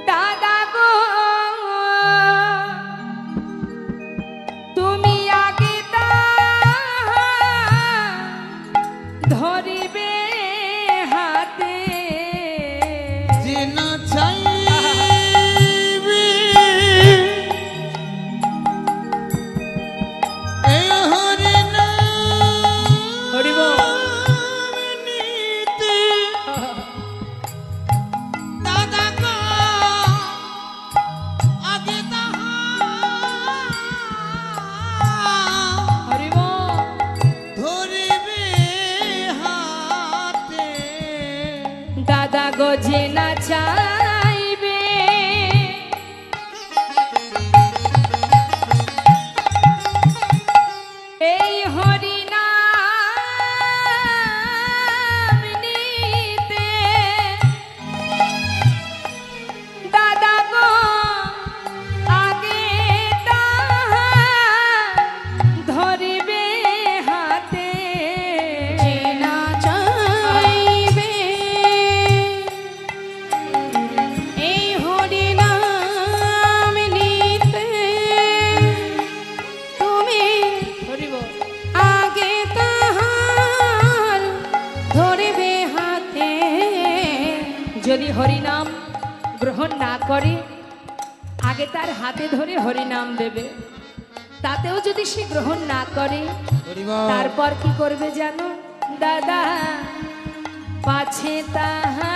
দাদা গো তুমি আগে ধরিবে হাতে যে না চাইবে এই হরি নাম হরিব নিতে দাদা গো আগে তাহা হরিব ধরিবে হাতে দাদা গো যে না চাইবে এই হরি নাম নিতে দাদা গো আগে তাহা ধরিবে হাতে যে না চাইবে এই হরি নাম নিতে তুমি হরিব আগে তাহার ধরিবে হাতে যদি হরিনাম গ্রহণ না করে আগে তার হাতে ধরে হরিনাম দেবে, তাতেও যদি সে গ্রহণ না করে তারপর কি করবে জানো? দাদা পাছে তাহা